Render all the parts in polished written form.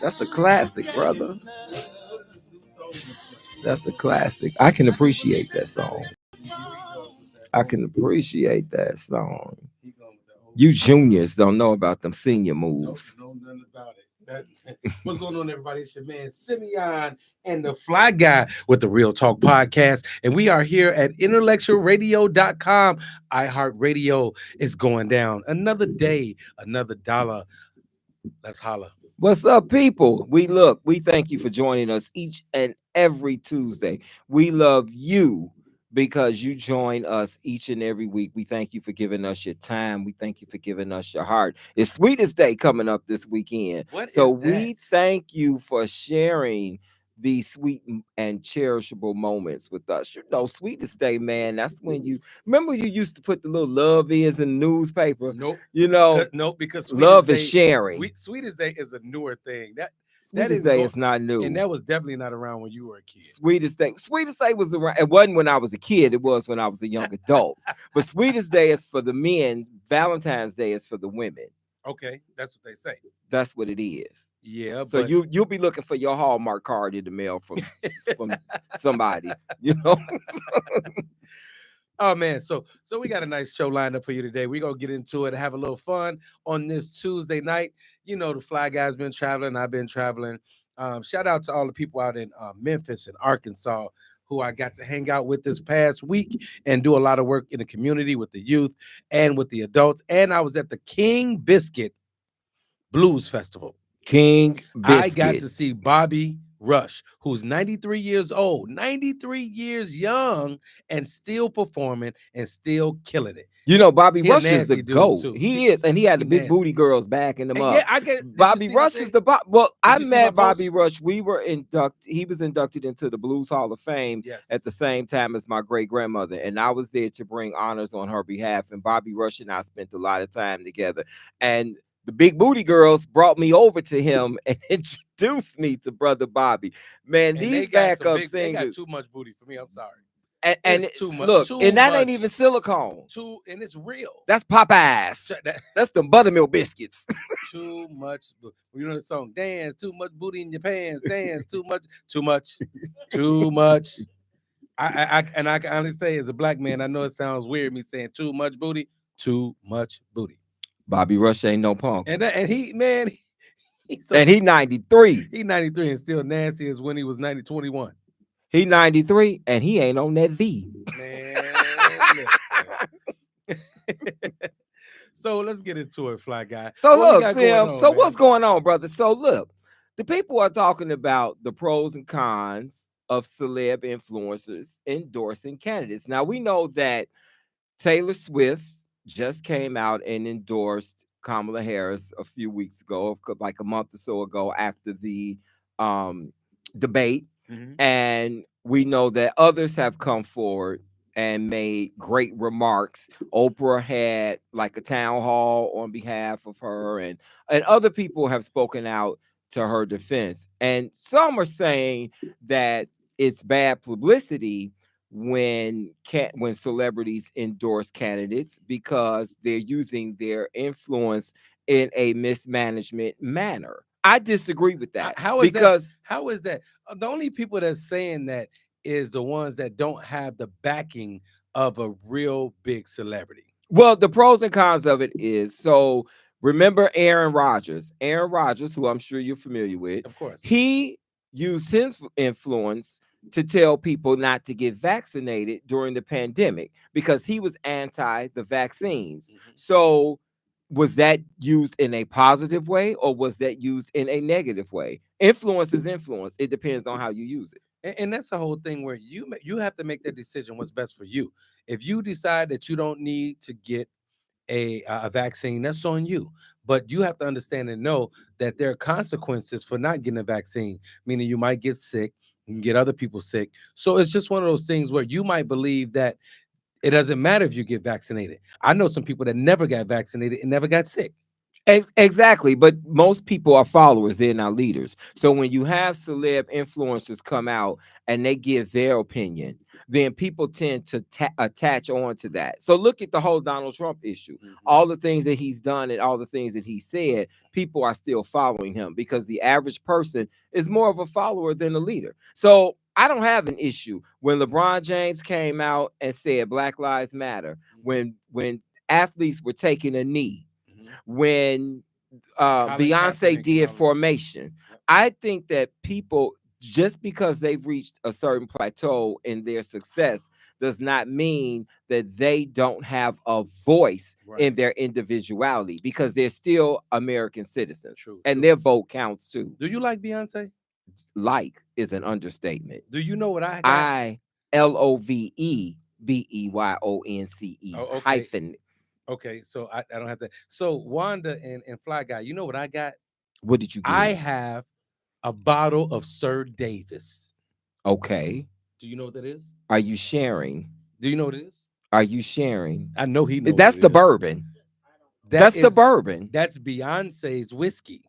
That's a classic, brother. That's a classic. I can appreciate that song. I can appreciate that song. You juniors don't know about them senior moves. Nope, know nothing about it. What's going on, everybody? It's your man Simeon and the Fly Guy with the Real Talk Podcast. And we are here at IntellectualRadio.com. iHeartRadio is going down. Another day, another dollar. Let's holla. What's up, people? We thank you for joining us each and every Tuesday. We love you because you join us each and every week. We thank you for giving us your time. We thank you for giving us your heart. It's Sweetest Day coming up this weekend. We thank you for sharing these sweet and cherishable moments with us. You know, Sweetest Day, man, that's when you remember you used to put the little love is in the newspaper. Nope. You know, nope, because love is sharing. Sweetest Day is a newer thing. Sweetest Day is not new. And that was definitely not around when you were a kid. Sweetest Day was around. It wasn't when I was a kid. It was when I was a young adult. But Sweetest Day is for the men. Valentine's Day is for the women. Okay, that's what they say. That's what it is. Yeah. So you'll be looking for your Hallmark card in the mail from somebody, you know. Oh man, so we got a nice show lined up for you today. We're gonna get into it and have a little fun on this Tuesday night. You know, the Fly Guy's been traveling, I've been traveling. Shout out to all the people out in Memphis and Arkansas who I got to hang out with this past week and do a lot of work in the community with the youth and with the adults. And I was at the King Biscuit Blues Festival. King Biscuit. I got to see Bobby Rush, who's 93 years old, 93 years young, and still performing and still killing it. You know, Bobby Rush is the GOAT. Too. He is, and he had the big booty girls backing him up. Yeah, I get Bobby Rush is the well. I met Bobby Rush. We were inducted. He was inducted into the Blues Hall of Fame at the same time as my great grandmother, and I was there to bring honors on her behalf. And Bobby Rush and I spent a lot of time together. And the big booty girls brought me over to him and introduced me to Brother Bobby. Man, these backup singers. They got too much booty for me. I'm sorry. And too much. Look, and that ain't even silicone. And it's real. That's Popeyes. That's the buttermilk biscuits. Too much. You know the song, dance, too much booty in your pants, dance, too much. Too much. I can honestly say, as a black man, I know it sounds weird me saying too much booty. Bobby Rush ain't no punk. And he, man, he's 93. He's 93 and still nasty as when he was 21. He 93 and he ain't on that V. Man, so let's get into it, Fly Guy. So look, Sam, so what's going on, brother? So look, the people are talking about the pros and cons of celeb influencers endorsing candidates. Now we know that Taylor Swift just came out and endorsed Kamala Harris a few weeks ago, like a month or so ago after the debate. Mm-hmm. And we know that others have come forward and made great remarks. Oprah had like a town hall on behalf of her, and other people have spoken out to her defense. And some are saying that it's bad publicity when celebrities endorse candidates because they're using their influence in a mismanagement manner. I disagree with that. How is that? The only people that's saying that is the ones that don't have the backing of a real big celebrity. Well, the pros and cons of it is, so remember Aaron Rodgers, who I'm sure you're familiar with. Of course. He used his influence to tell people not to get vaccinated during the pandemic because he was anti the vaccines. Mm-hmm. So was that used in a positive way or was that used in a negative way? Influence is influence. It depends on how you use it. And that's the whole thing where you have to make that decision what's best for you. If you decide that you don't need to get a vaccine, that's on you. But you have to understand and know that there are consequences for not getting a vaccine, meaning you might get sick, you can get other people sick. So it's just one of those things where you might believe that it doesn't matter if you get vaccinated. I know some people that never got vaccinated and never got sick. Exactly, but most people are followers, they're not leaders. So when you have celeb influencers come out and they give their opinion, then people tend to attach on to that. So look at the whole Donald Trump issue. Mhm. All the things that he's done and all the things that he said, people are still following him because the average person is more of a follower than a leader. So I don't have an issue when LeBron James came out and said Black Lives Matter, Mhm. when athletes were taking a knee, Mhm. when Colin Beyonce Kaepernick and did all of them. Formation. Yep. I think that people, just because they've reached a certain plateau in their success, does not mean that they don't have a voice Right. in their individuality because they're still American citizens True. and True. their vote counts too. Do you like Beyonce? Like is an understatement. Do you know what I got? ILOVEBEYONCE Oh, okay. hyphen. Okay. So I don't have to. So Wanda and Fly Guy, you know what I got? What did you I get? have a bottle of Sir Davis. Okay. Do you know what that is? Are you sharing? Do you know what it is? Are you sharing? I know he know what That's it the is. bourbon. That That's the is bourbon. that's Beyonce's whiskey.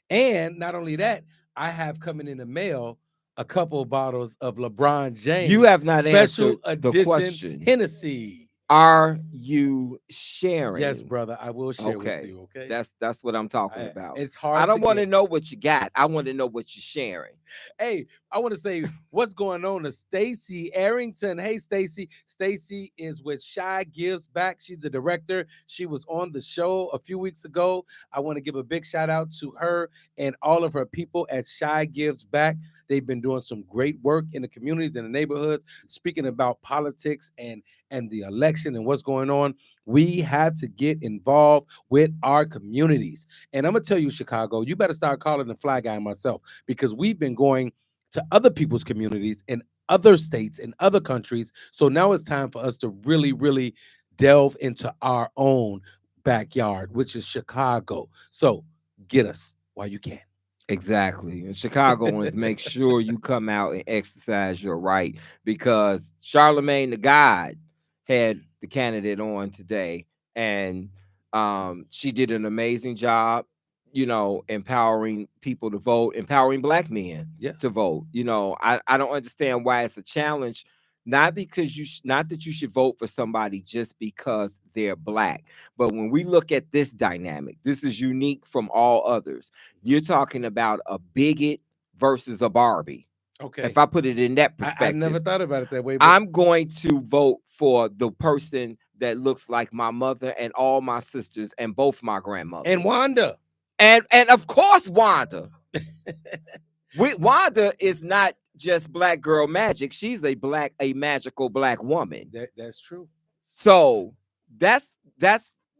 And not only that, I have coming in the mail a couple of bottles of LeBron You James have not answered special the edition question. Hennessy. Are you Yes, sharing? brother, I will share with Okay. you. Okay, That's what I'm talking about. it's I hard to don't want to get. know what you got. I want to know what you're sharing. Hey, I want to say what's going on to Stacy Arrington. Hey, Stacy. Stacy is with Shy Gives Back. She's the director. She was on the show a few weeks ago. I want to give a big shout out to her and all of her people at Shy Gives Back. They've been doing some great work in the communities and the neighborhoods, speaking about politics and the election and what's going on. We have to get involved with our communities. And I'm gonna tell you, Chicago, you better start calling the Fly Guy and myself because we've been going to other people's communities in other states and other countries. So now it's time for us to really, really delve into our own backyard, which is Chicago. So get us while you can. Exactly. And Chicagoans, make sure you come out and exercise your right because Charlemagne the God had the candidate on today, and she did an amazing job, empowering people to vote, empowering black men Yeah. to vote. I don't understand why it's a challenge. Not because not that you should vote for somebody just because they're black, but when we look at this dynamic, this is unique from all others. You're talking about a bigot versus a Barbie. If Okay. I put it in that I never perspective, thought about it that way, but I'm going to vote for the person that looks like my mother and all my sisters and both my and grandmothers. Wanda. And of course Wanda. Wanda is not just black girl magic. She's a magical black woman. That's true. So that's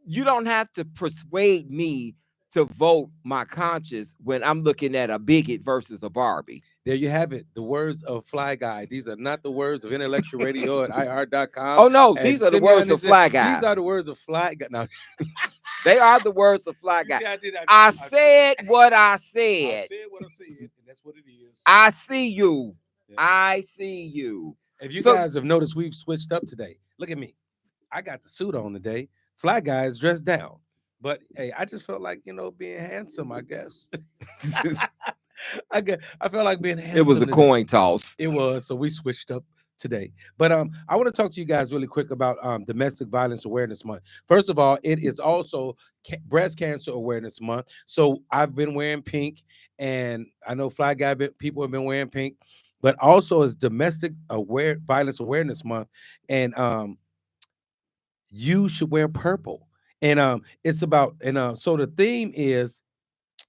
you don't have to persuade me to vote my conscience when I'm looking at a bigot versus a Barbie. There you have it. The words of Fly Guy. These are not the words of Intellectual Radio at IR.com. Oh no, And these are the Simeon words of is it. Fly These Guy. are the words of Fly Guy. Now, They are the words of Fly you Guy. see, I did. I said what I I said. said what I said, and that's what it is. I see you. Yeah. I see you. If you So guys have noticed, we've switched up today. Look at me. I got the suit on today. Fly Guy is dressed down. But hey, I just felt like being handsome. I guess I felt like being it was handsome a today. coin toss. It was, so we switched up today. But I want to talk to you guys really quick about Domestic Violence Awareness Month. First of all, it is also Breast Cancer Awareness Month. So I've been wearing pink, and I know Fly Guy people have been wearing pink, but also it's Violence Awareness Month, and you should wear purple. And it's about so the theme is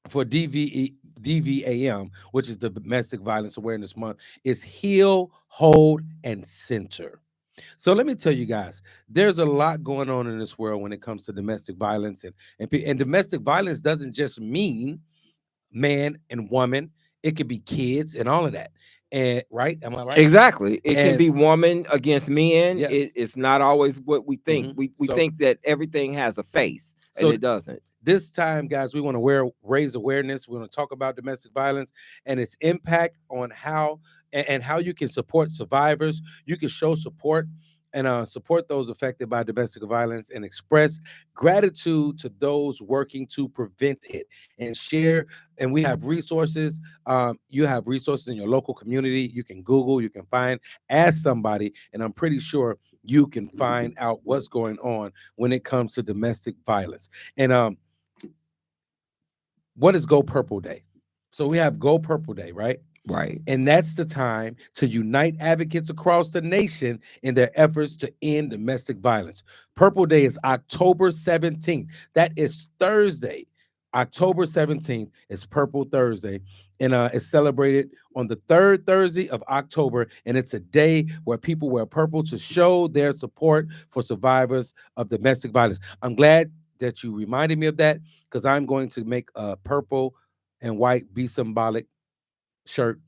for DVAM, which is the Domestic Violence Awareness Month, is heal, hold, and center. So let me tell you guys, there's a lot going on in this world when it comes to domestic violence, and domestic violence doesn't just mean man and woman. It could be kids and all of that. And right, am I right? Exactly. It can And be woman against men. yes. It's not always what we think. We So think that everything has a face, and so it doesn't. this time, guys, we want to raise awareness. We want to talk about domestic violence and its impact on how and how you can support survivors. You can show support and support those affected by domestic violence and express gratitude to those working to prevent it and share. And we have resources. You have resources in your local community. You can Google, you can find, ask somebody, and I'm pretty sure you can find out what's going on when it comes to domestic violence. And what is Go Purple Day? So we have Go Purple Day, right? Right. And that's the time to unite advocates across the nation in their efforts to end domestic violence. Purple Day is October 17th. That is Thursday. October 17th is Purple Thursday. And it's celebrated on the third Thursday of October. And it's a day where people wear purple to show their support for survivors of domestic violence. I'm glad that you reminded me of that, because I'm going to make a purple and white Be Symbolic shirt.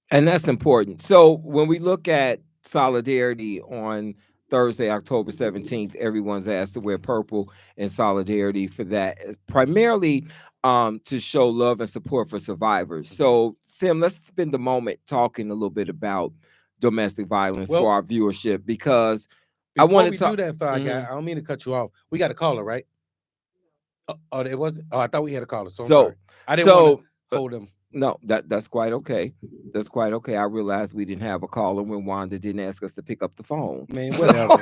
And that's important. So when we look at solidarity on Thursday, October 17th, everyone's asked to wear purple in solidarity for that. It's primarily to show love and support for survivors. So, Sim, let's spend a moment talking a little bit about domestic violence Well, for our viewership, because I before want to we talk. do that, Guy, I don't mean to cut you off. We got a caller, right? Oh, it wasn't. Oh, I thought we had a caller. So I'm sorry. I didn't want to hold him. No, that's quite okay. That's quite okay. I realized we didn't have a caller when Wanda didn't ask us to pick up the phone. Man, whatever.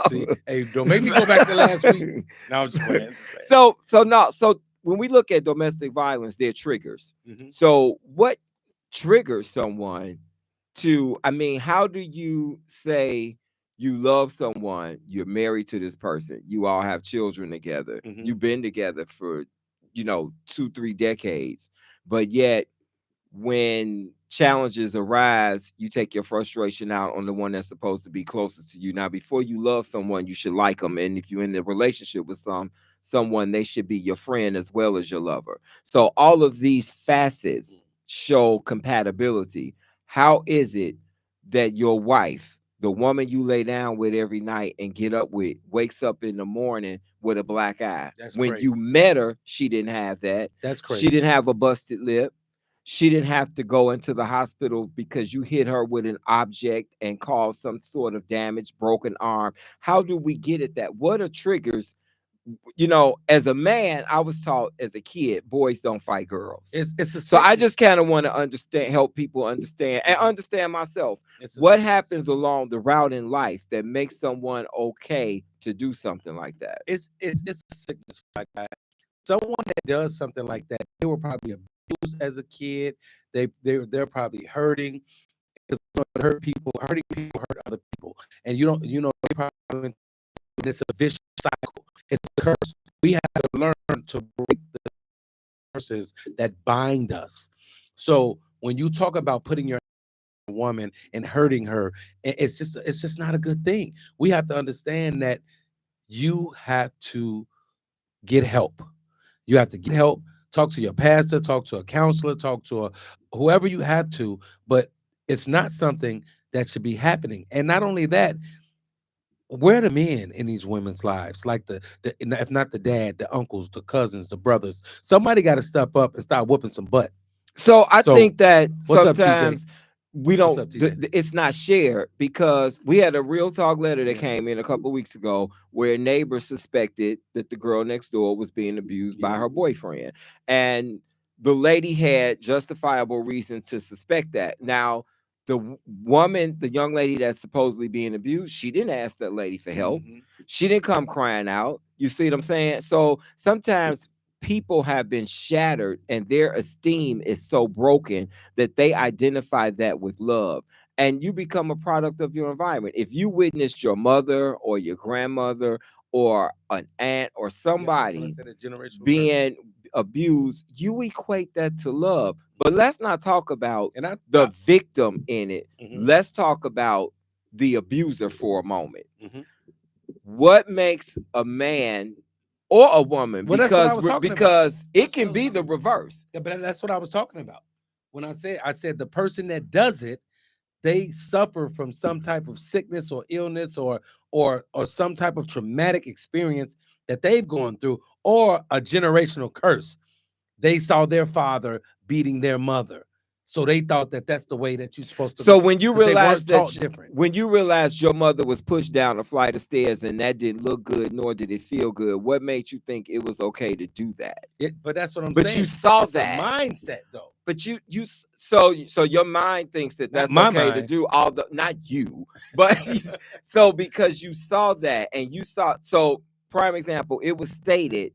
See, hey, don't make me go back to last week. No, I'm just playing. So when we look at domestic violence, there are triggers. So what triggers someone to, I mean, how do you say you love someone, you're married to this person, you all have children together, you've been together for, 2-3 decades, but yet when challenges arise, you take your frustration out on the one that's supposed to be closest to you. Now, before you love someone, you should like them. And if you're in a relationship with someone, they should be your friend as well as your lover. So all of these facets show compatibility. How is it that your wife, the woman you lay down with every night and get up with, wakes up in the morning with a black eye? That's when crazy. you met her, she didn't have that. That's crazy. She didn't have a busted lip. She didn't have to go into the hospital because you hit her with an object and caused some sort of damage, broken arm. How do we get at that? What are triggers? As a man, I was taught as a kid, boys don't fight girls. So I just kind of want to help people understand and understand myself. What happens along the route in life that makes someone okay to do something like that? It's a sickness, guy. Someone that does something like that, they were probably abused as a kid. They're probably hurting. Because hurting people hurt other people, and they probably, it's a vicious cycle. It's a curse. We have to learn to break the curses that bind us. So when you talk about putting your woman and hurting her, it's just not a good thing. We have to understand that you have to get help. You have to get help. Talk to your pastor, talk to a counselor, talk to whoever you have to, but it's not something that should be happening. And not only that, where are the men in these women's lives? Like the if not the dad, the uncles, the cousins, the brothers. Somebody got to step up and start whooping some butt. So I think that what's up, sometimes TJ? we don't, it's not shared, because we had a real talk letter that came in a couple of weeks ago where neighbors suspected that the girl next door was being abused by her boyfriend. And the lady had justifiable reason to suspect that. Now, the woman, the young lady that's supposedly being abused, she didn't ask that lady for help. She didn't come crying out. You see what I'm saying? So sometimes people have been shattered and their esteem is so broken that they identify that with love. And you become a product of your environment. If you witnessed your mother or your grandmother or an aunt or somebody being abused, you equate that to love. But let's not talk about the victim in it. Let's talk about the abuser for a moment. What makes a man or a woman, because it can be the reverse. Yeah, but that's what I was talking about. When I said the person that does it, they suffer from some type of sickness or illness or some type of traumatic experience that they've gone through, or a generational curse. They saw their father beating their mother. So they thought that that's the way that you're supposed to So be. when you 'Cause they realize weren't that taught different. when you realized your mother was pushed down a flight of stairs and that didn't look good, nor did it feel good, what made you think it was okay to do that? But that's what I'm But saying. you saw It's a that. mindset, though. But so your mind thinks that Not that's my okay to mind. do all the not you, but so because you saw that and you saw so prime example, it was stated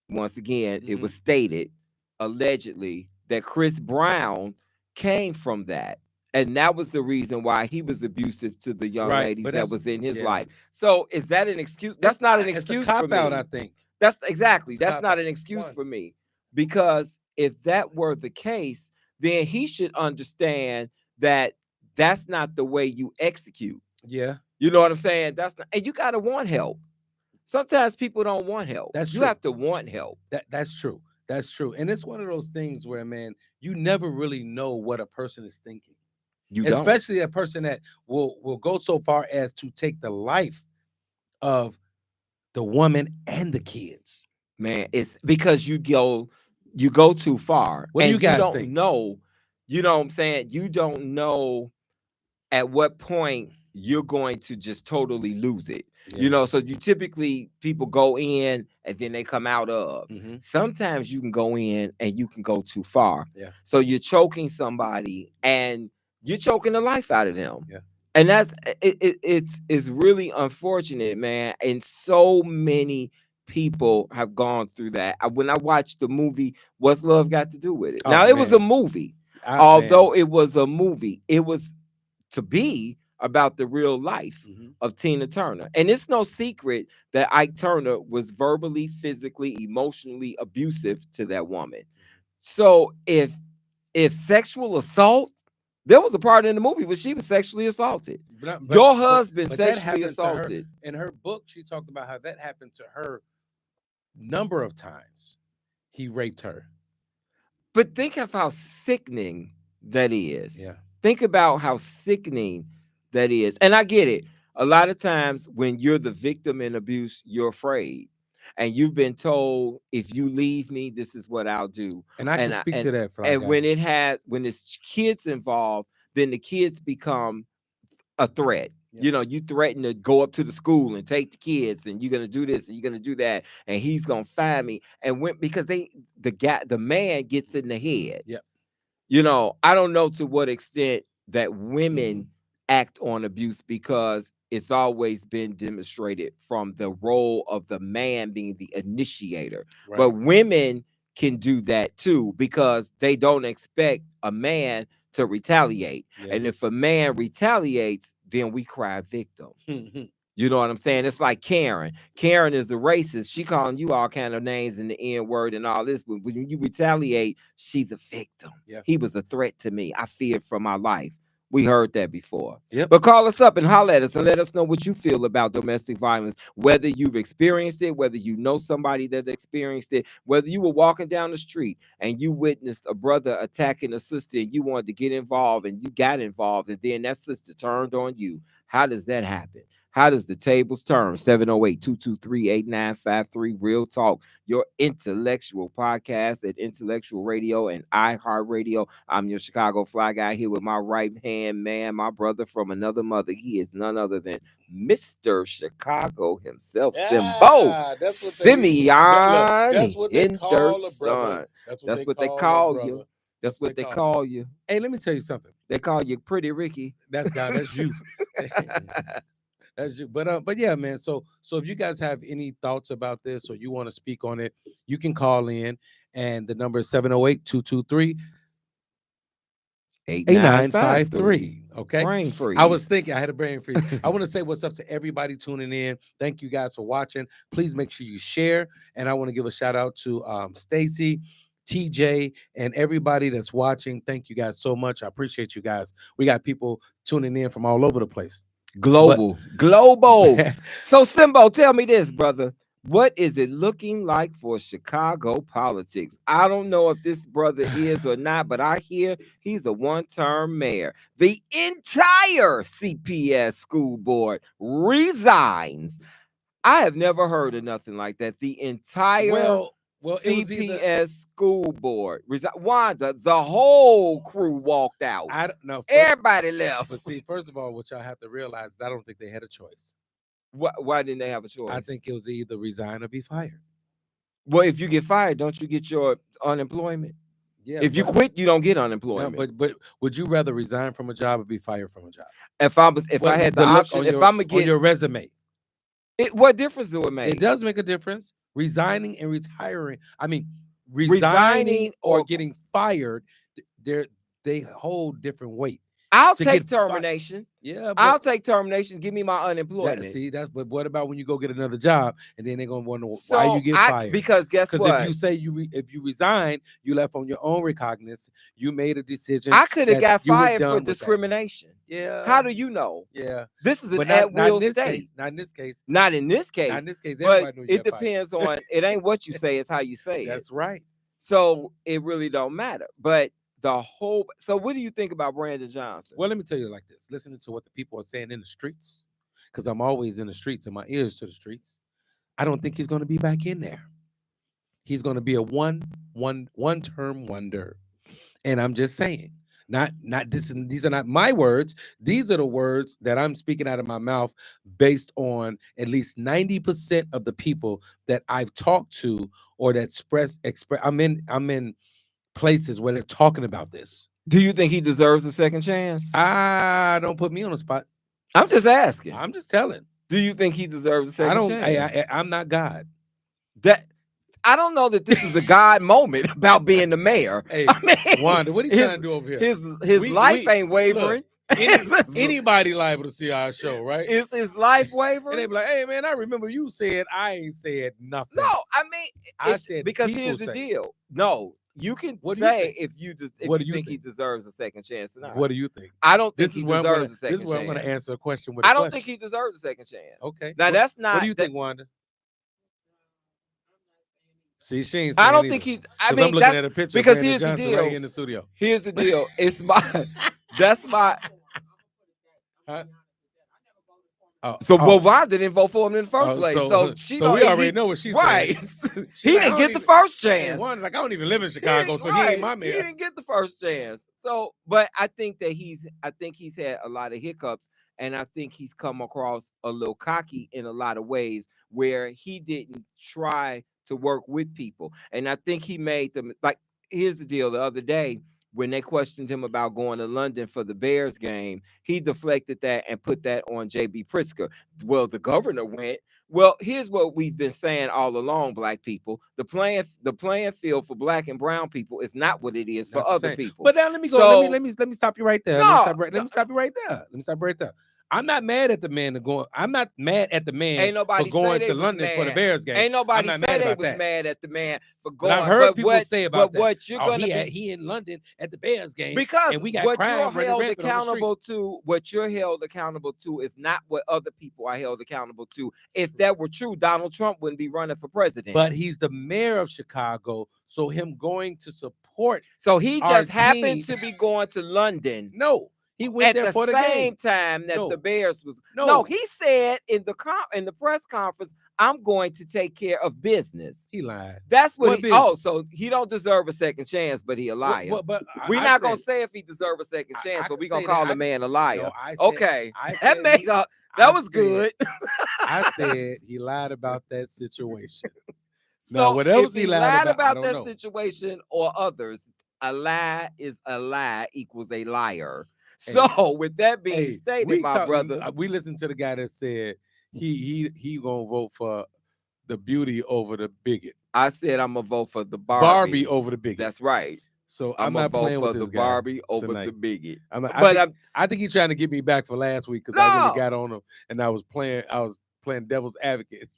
once again, it was stated allegedly that Chris Brown came from that. And that was the reason why he was abusive to the young Right, ladies but that that's was in his yeah. life. So is that an excuse? That's not an It's a excuse for cop out, me. I think. That's exactly. It's a That's cop not out. an excuse One. for me. Because if that were the case, then he should understand that that's not the way you execute. Yeah, You know what I'm saying? That's not, and you gotta want help. Sometimes people don't want help. that's You true. have to want help. That's true. That's true. And it's one of those things where, man, you never really know what a person is thinking. You don't. Especially a person that will go so far as to take the life of the woman and the kids. Man, it's because you go too far. What do and you guys don't think? know, you know what I'm saying? You don't know at what point you're going to just totally lose it. Yeah. You know, so you typically people go in and then they come out of. Mhm. Sometimes you can go in and you can go too far. Yeah. So you're choking somebody and you're choking the life out of them. Yeah. And that's it's really unfortunate, man. And so many people have gone through that. When I watched the movie, What's Love Got to Do with It? Now Oh, it was a man. movie. Man. Although it was a movie, it was to be about the real life Mhm. of Tina Turner. And it's no secret that Ike Turner was verbally, physically, emotionally abusive to that woman. So if sexual assault, there was a part in the movie where she was sexually assaulted. Your husband but that sexually happened to her. assaulted. In her book, she talked about how that happened to her number of times. He raped her. But think of how sickening that is. Yeah. Think about how sickening that is. And I get it. A lot of times when you're the victim in abuse, you're afraid. And you've been told, if you leave me, this is what I'll do. And I can speak to that, Fly and Guy. when it's kids involved, then the kids become a threat. Yeah. You know, you threaten to go up to the school and take the kids, and you're gonna do this and you're gonna do that, and he's gonna fire me. And because the man gets in the head. Yep. You know, I don't know to what extent that women act on abuse, because it's always been demonstrated from the role of the man being the initiator. Right. But women can do that too, because they don't expect a man to retaliate. Yeah. And if a man retaliates, then we cry victim. You know what I'm saying? It's like Karen. Karen is a racist. She calling you all kind of names and the N word and all this. But when you retaliate, she's a victim. Yeah. He was a threat to me. I feared for my life. We heard that before. Yep. But call us up and holler at us and let us know what you feel about domestic violence, whether you've experienced it, whether you know somebody that experienced it, whether you were walking down the street and you witnessed a brother attacking a sister and you wanted to get involved and you got involved and then that sister turned on you. How does that happen? How does the tables turn? 708-223-8953. Real Talk, your intellectual podcast at Intellectual Radio and iHeartRadio. I'm your Chicago Fly Guy here with my right-hand man, my brother from another mother. He is none other than Mr. Chicago himself, Simbo. Simeon. That's what they call a brother. That's what they call you. That's what they call you. Hey, let me tell you something. They call you Pretty Ricky. That's you. That's you. But yeah, man. So if you guys have any thoughts about this or you want to speak on it, you can call in, and the number is 708-223-8953. Okay. Brain freeze. I was thinking I had a brain freeze. I want to say what's up to everybody tuning in. Thank you guys for watching. Please make sure you share. And I want to give a shout out to Stacy, TJ, and everybody that's watching. Thank you guys so much. I appreciate you guys. We got people tuning in from all over the place. Global. So Simbo, tell me this, brother. What is it looking like for Chicago politics? I don't know if this brother is or not, but I hear he's a one-term mayor. The entire CPS school board resigns. I have never heard of nothing like that. The entire Well, it was either CPS school board. Wanda, the whole crew walked out. I don't know. Everybody left. But see, first of all, what y'all have to realize is I don't think they had a choice. Why didn't they have a choice? I think it was either resign or be fired. Well, if you get fired, don't you get your unemployment? Yeah. If you quit, you don't get unemployment. No, but would you rather resign from a job or be fired from a job? If I had the option, if I'm gonna get on your resume, what difference do it make? It does make a difference. Resigning and retiring. I mean, resigning or getting fired, they hold different weight. I'll take termination. Yeah, I'll take termination. Give me my unemployment. But what about when you go get another job and then they're gonna wonder why you get fired? Because guess what? Because if you say if you resign, you left on your own recognizance. You made a decision. I could have got fired for discrimination. Yeah. How do you know? Yeah. This is an at-will state. Not in this case. Not in this case. Not in this case. But it depends on. It ain't what you say; it's how you say it. That's right. So it really don't matter. But so what do you think about Brandon Johnson? Well, let me tell you like this. Listening to what the people are saying in the streets, because I'm always in the streets and my ears to the streets. I don't think he's going to be back in there. He's going to be a one-term wonder. And I'm just saying, these are not my words. These are the words that I'm speaking out of my mouth based on at least 90% of the people that I've talked to or that express. I'm in places where they're talking about this. Do you think he deserves a second chance? Don't put me on the spot. I'm just asking. I'm just telling. Do you think he deserves a second chance? I'm not God. I don't know that this is a God moment about being the mayor. Hey, I mean, Wanda, what are you trying to do over here? His life ain't wavering. Look, anybody liable to see our show, right? Is his life wavering? And they be like, "Hey, man, I remember you said I ain't said nothing." No, I mean, I said because here's the deal. No, you can say if you think he deserves a second chance or not. What do you think? I don't think he deserves a second chance. This is where I'm going to answer a question with. I don't think he deserves a second chance. Okay. Now that's not. What do you think, Wanda? See, she ain't. I don't think he. I mean, I'm looking at a picture because of here's the Johnson deal. Right here in the studio. Here's the deal. It's my. That's my. Huh? Well, Wanda didn't vote for him in the first place. So we already know what she's right. saying. He didn't get the first chance. Wanda, like, I don't even live in Chicago, so he ain't my man. He didn't get the first chance. So, but I think he's had a lot of hiccups, and I think he's come across a little cocky in a lot of ways where he didn't try to work with people. And I think he made them here's the deal. The other day, when they questioned him about going to London for the Bears game, he deflected that and put that on J.B. Pritzker. Well, the governor went. Well, here's what we've been saying all along, black people. The playing field for black and brown people is not what it is for other people. But now let me go. So, let me stop you right there. Let me stop you right there. I'm not mad at the man I'm not mad at the man for going to London for the Bears game. Ain't nobody said they was mad at the man for going. But I've heard people say about that. What you're gonna he in London at the Bears game because and we got what crime you're held accountable to. What you're held accountable to is not what other people are held accountable to. If that were true, Donald Trump wouldn't be running for president. But he's the mayor of Chicago, so him going to support. So he just happened to be going to London. No. He went there for the same time that the Bears was. No, he said in the press conference, "I'm going to take care of business." He lied. That's what. So he don't deserve a second chance, but he a liar. But we're not gonna say if he deserves a second chance, but we're gonna call the man a liar. Okay, that was good. I said he lied about that situation. So what else he lied about that situation or others? A lie is a lie equals a liar. So with that being stated, my brother, we listened to the guy that said he gonna vote for the beauty over the bigot. I said I'm gonna vote for the Barbie over the bigot. That's right. So I'm not vote playing for with this the Barbie over the bigot. I think he's trying to get me back for last week because I really got on him and I was playing devil's advocate.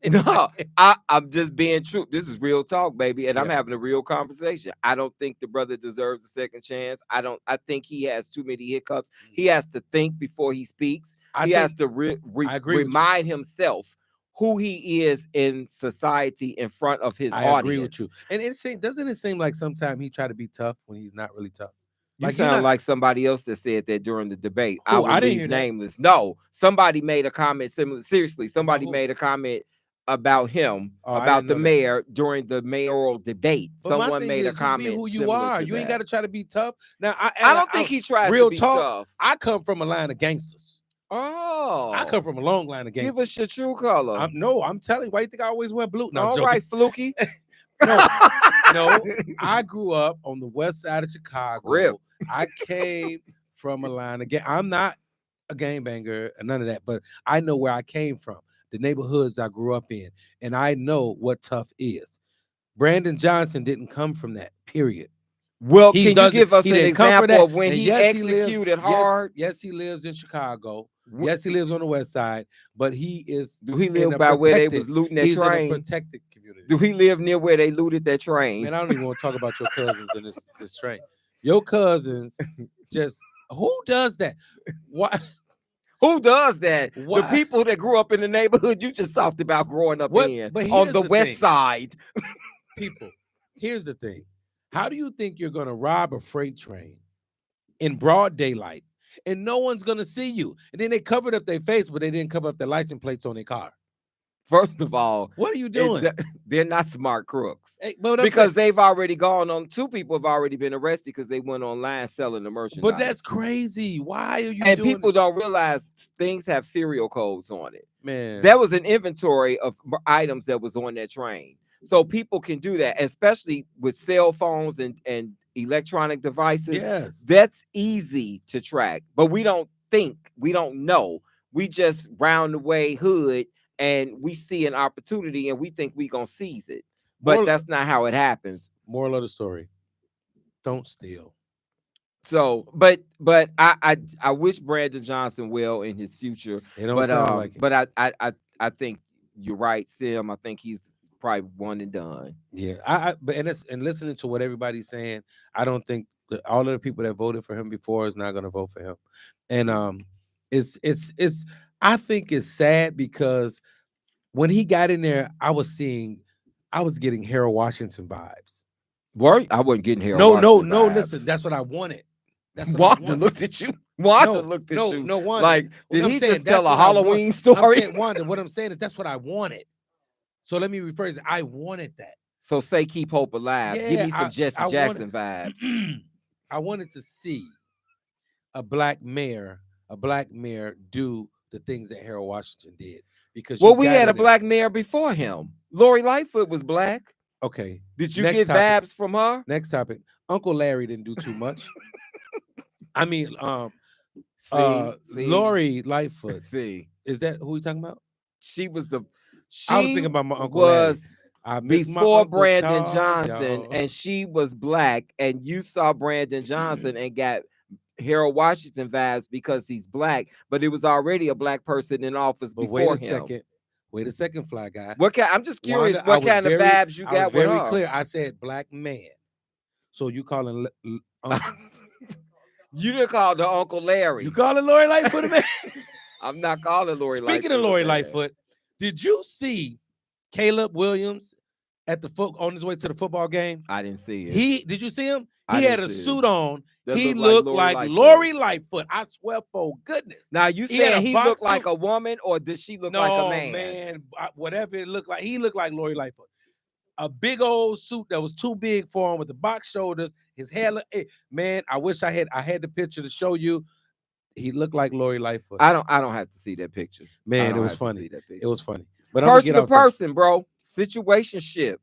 No, I'm just being true. This is real talk, baby, and I'm having a real conversation. I don't think the brother deserves a second chance. I think he has too many hiccups. He has to think before he speaks. He has to remind himself who he is in society in front of his audience. I agree with you. And doesn't it seem like sometimes he try to be tough when he's not really tough? You sound like somebody else that said that during the debate. I didn't hear nameless. No, somebody made a comment similar. Seriously, somebody made a comment about him, Oh, I about didn't the know that. mayor during the mayoral debate. But my Someone thing made a is, just be comment who you similar are. to You ain't that. got to try to be tough. Now, I don't think he tries real to be talk. tough. I come from a line of gangsters. I come Oh, from a long line of give gangsters. us your true color. I'm telling you. Why you think I always wear blue? No, I'm All joking. right, Fluky. No, no. I grew up on the west side of Chicago. Grip. I came from a line again. I'm not a gangbanger or none of that, but I know where I came from, the neighborhoods I grew up in, and I know what tough is. Brandon Johnson didn't come from that. Period. Well, He can you doesn't. give us He an didn't come for example that. of when And he yes, he lives. executed hard? Yes, he lives in Chicago. Wh- Yes, he lives on the west side, but he is Do he in live a by where they protected. was looting that He's in a train? protected community. Do he live near where they looted that train? Man, I don't even want to talk about your cousins in this train. Your cousins just who does that? Why? Who does that? Why? The people that grew up in the neighborhood you just talked about growing up in But on here's the west thing. side. People, here's the thing. How do you think you're gonna rob a freight train in broad daylight and no one's gonna see you? And then they covered up their face, but they didn't cover up their license plates on their car. First of all, What are you doing? they're not smart crooks. Hey, but because they've already gone on. 2 people have already been arrested because they went online selling the merchandise. But that's crazy. Why are you and doing people it? don't realize things have serial codes on it. Man, There was an inventory of items that was on that train. So people can do that, especially with cell phones and electronic devices. yes. That's easy to track, but we don't know. We just round the way hood and we see an opportunity and we think we gonna seize it. But that's not how it happens. Moral of the story: don't steal. So, but I wish Brandon Johnson well in his future. It don't sound like it. But I think you're right, Sim. I think he's probably one and done. Yeah, and listening to what everybody's saying, I don't think that all of the people that voted for him before is not going to vote for him. And it's I think it's sad because when he got in there, I was getting Harold Washington vibes. What? I wasn't getting Harold No, Washington vibes. listen, that's what I wanted. That's what Wanda looked at you. Wanda looked at you. No, Wanda. Like, did I'm he saying, just tell that's a what I Halloween want. story? I'm saying, Wanda, what I'm saying is that's what I wanted. So let me rephrase it. I wanted that. So say keep hope alive. Give me some Jesse Jackson wanted, vibes. I wanted to see a black mayor do the things that Harold Washington did. Because we had a black mayor before him. Lori Lightfoot was black. Okay. Did you get vibes from her? Next topic. Uncle Larry didn't do too much. I mean, Lori Lightfoot. See, is that who we talking about? She was the. I was thinking about my Uncle Larry. Before Brandon Johnson, and she was black, and you saw Brandon Johnson and got Harold Washington vibes because he's black, but it was already a black person in office before him. Wait a second, fly guy. I'm just curious what kind of vibes you got with her. Very clear. I said black man. So you calling you didn't call the Uncle Larry. You calling Lori Lightfoot a man? I'm not calling Lori Lightfoot. Speaking of Lori Lightfoot, did you see Caleb Williams at on his way to the football game? I didn't see it. Did you see him? He had a suit on. He looked like Lori Lightfoot. I swear for goodness. Now you saying he looked like a woman, or did she look like a man? No, man. Whatever it looked like, he looked like Lori Lightfoot. A big old suit that was too big for him with the box shoulders. His hair, man. I wish I had the picture to show you. He looked like Lori Lightfoot. I don't have to see that picture. Man, it was funny. It was funny. But person to person, bro. Situationship.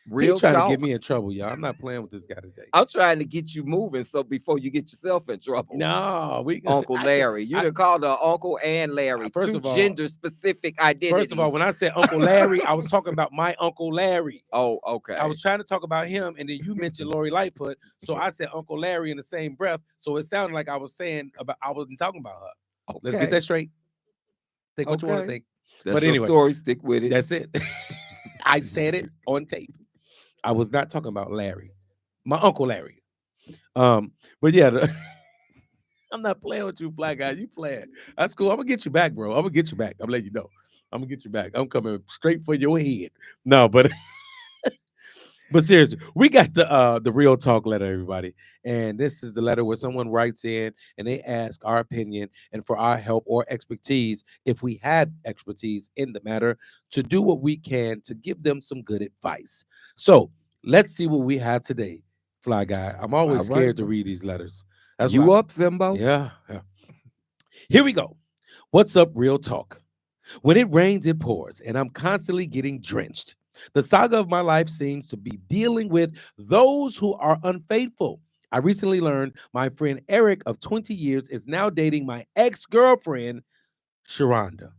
Real trying to get me in trouble, y'all. I'm not playing with this guy today. I'm trying to get you moving, so before you get yourself in trouble. No, Uncle Larry. You done called her Uncle and Larry. First two of all, gender-specific identities. First of all, when I said Uncle Larry, I was talking about my Uncle Larry. Oh, okay. I was trying to talk about him, and then you mentioned Lori Lightfoot, so I said Uncle Larry in the same breath. So it sounded like I wasn't talking about her. Okay. Let's get that straight. Think what you want to think. That's your story. Stick with it. That's it. I said it on tape. I was not talking about Larry, my Uncle Larry. But yeah, I'm not playing with you, black guy. You playing? That's cool. I'm gonna get you back, bro. I'm gonna get you back. I'm letting you know. I'm gonna get you back. I'm coming straight for your head. No, but But seriously, we got the real talk letter, everybody. And this is the letter where someone writes in and they ask our opinion and for our help or expertise, if we had expertise in the matter, to do what we can to give them some good advice. So let's see what we have today, Fly Guy. I'm always All right, scared to bro. read these letters. That's why. You up, Simbo? Yeah, yeah. Here we go. What's up, real talk? When it rains, it pours, and I'm constantly getting drenched. The saga of my life seems to be dealing with those who are unfaithful. I recently learned my friend Eric of 20 years is now dating my ex girlfriend, Sharonda.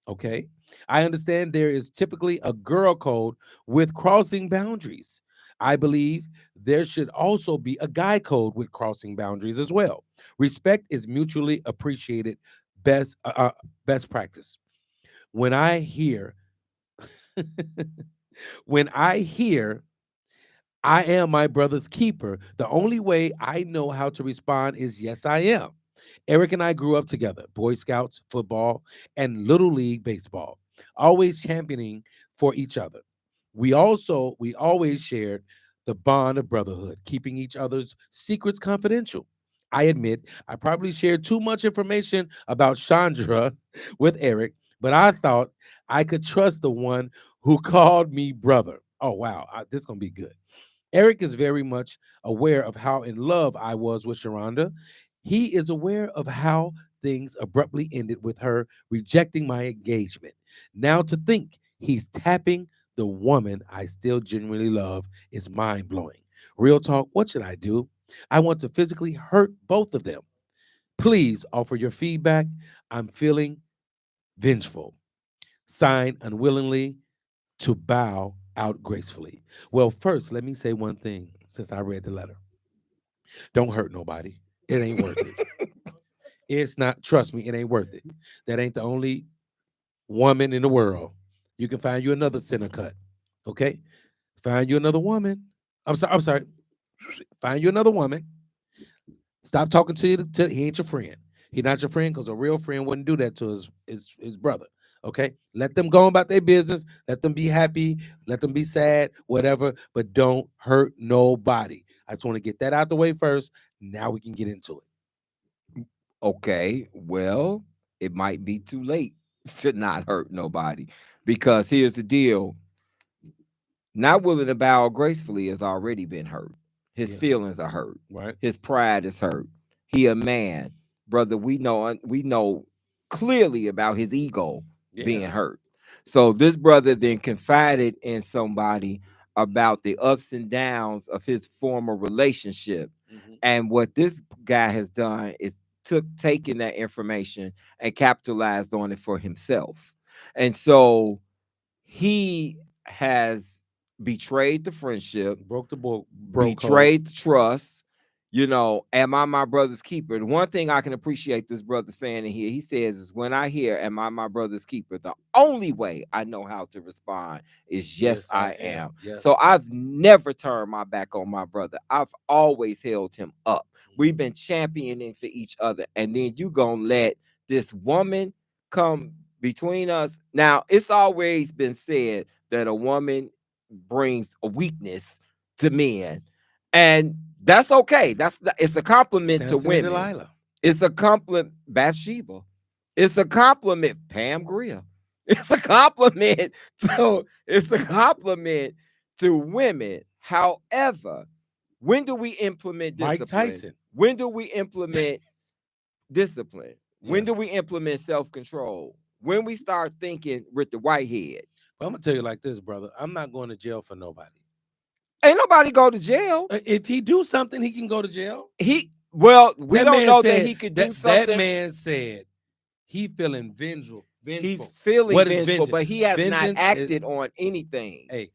Okay. I understand there is typically a girl code with crossing boundaries. I believe there should also be a guy code with crossing boundaries as well. Respect is mutually appreciated. Best practice. When I hear when I hear I am my brother's keeper, the only way I know how to respond is yes, I am. Eric and I grew up together, Boy Scouts, football, and Little League baseball, always championing for each other. We always shared the bond of brotherhood, keeping each other's secrets confidential. I admit I probably shared too much information about Chandra with Eric, but I thought I could trust the one who called me brother. Oh wow, this is gonna be good. Eric is very much aware of how in love I was with Sharonda. He is aware of how things abruptly ended with her rejecting my engagement. Now to think he's tapping the woman I still genuinely love is mind blowing. Real talk, what should I do? I want to physically hurt both of them. Please offer your feedback. I'm feeling vengeful. Signed unwillingly to bow out gracefully. Well, first, let me say one thing since I read the letter. Don't hurt nobody. It ain't worth it. It's not, trust me, it ain't worth it. That ain't the only woman in the world. You can find you another center cut. Okay? Find you another woman. I'm sorry. Find you another woman. Stop talking to you till he ain't your friend. He not your friend because a real friend wouldn't do that to his brother. Okay, let them go about their business. Let them be happy. Let them be sad, whatever. But don't hurt nobody. I just want to get that out the way first. Now we can get into Okay, well, it might be too late to not hurt nobody because here's the deal. Not willing to bow gracefully has already been hurt. it. His Yeah. feelings are hurt. Right. His pride is hurt. He a man, brother. We know clearly about his ego Yeah. being hurt. So this brother then confided in somebody about the ups and downs of his former relationship, Hmm. and what this guy has done is taken that information and capitalized on it for himself. And so he has betrayed the friendship, Broke the bro code. betrayed the trust. Am I my brother's keeper? The one thing I can appreciate this brother saying in here, he says, is when I hear, am I my brother's keeper? The only way I know how to respond is yes, Yes, I I am. am. Yes. So I've never turned my back on my brother. I've always held him up. We've been championing for each other. And then you gonna let this woman come between us. Now, it's always been said that a woman brings a weakness to men, and that's okay. It's a compliment to Samson and women. Delilah. It's a compliment, Bathsheba. It's a compliment, Pam Grier. It's a compliment to women. However, when do we implement Mike discipline? Tyson. When do we implement discipline? When Yeah. do we implement self-control? When we start thinking with the white head. But I'm gonna tell you like this, brother. I'm not going to jail for nobody. Ain't nobody go to jail. If he do something, he can go to jail. We That don't man know that said he could do that something. man said he feeling vengeful. He's Vengeful. feeling What is vengeful, vengeance? but he has not Vengeance is acted on anything. hey.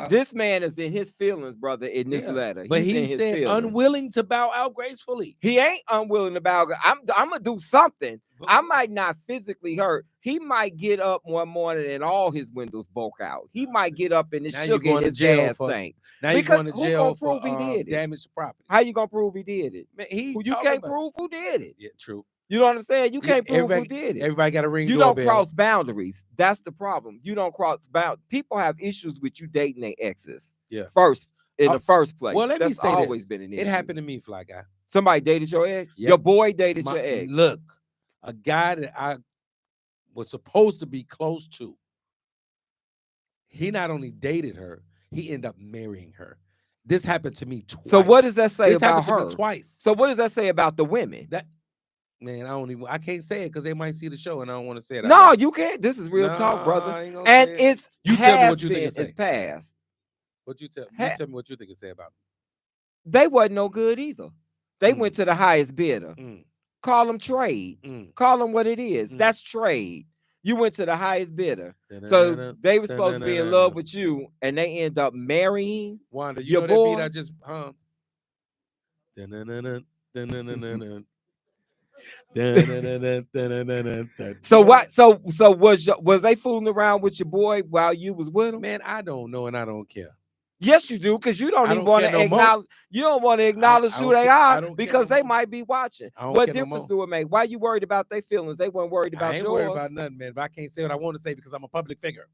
This man is in his feelings, brother, in this Yeah, letter. but He's he in his said feelings. unwilling to bow out gracefully. He ain't unwilling to bow. I'm gonna do something. I might not physically hurt. He might get up one morning and all his windows broke out. He might get up and the Now you're sugar in going to his jail gas for. tank. Now you're Because going to who gonna jail for prove he did it? damage to property. How you gonna prove he did it? Man, he You talking can't about. prove who did it. Yeah, true. You know what I'm saying? You can't prove who everybody, did it. everybody got a ring You doorbell. don't cross boundaries. That's the problem. You don't cross boundaries. People have issues with you dating their exes. Yeah. First, in the first place. Well, let me That's say always this. been an issue. It happened to me, Fly Guy. Somebody dated your ex? Yep. Your boy dated your ex? Look, a guy that I was supposed to be close to, he not only dated her, he ended up marrying her. This happened to me twice. So what does that say this about happened her? to me twice. So what does that say about the women? That man, I can't say it because they might see the show and I don't want to say it. No, you can't. This is real talk, brother. And it's you tell me what you think it say. It's past. What you tell me what you think it say about it. They wasn't no good either. They went to the highest bidder. Call them trade. Call them what it is. That's trade. You went to the highest bidder. So they were supposed to be in love with you, and they end up marrying Wanda, you your know boy. That beat I just hummed? So what? So was they fooling around with your boy while you was with him? Man, I don't know and I don't care. Yes, you do, because you don't even want to acknowledge. You don't want to acknowledge who they are because they might be watching. What difference do it make? Why you worried about their feelings? They weren't worried about yours. I ain't worried about nothing, man. But I can't say what I want to say because I'm a public figure.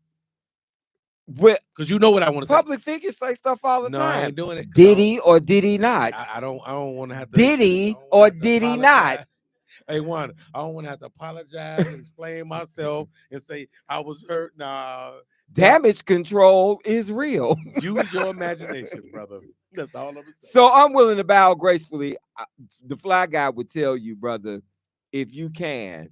Because you know what I want to say. Public figures say stuff all the time. No, I ain't doing it. Did he or did he not? I don't want to have to. Did he or did he not? Hey, Wanda, I don't want to have to apologize and explain myself and say I was hurt. Nah. Damage control is real. Use your imagination, brother. That's all I'm saying. So I'm willing to bow gracefully. The Fly Guy would tell you, brother, if you can,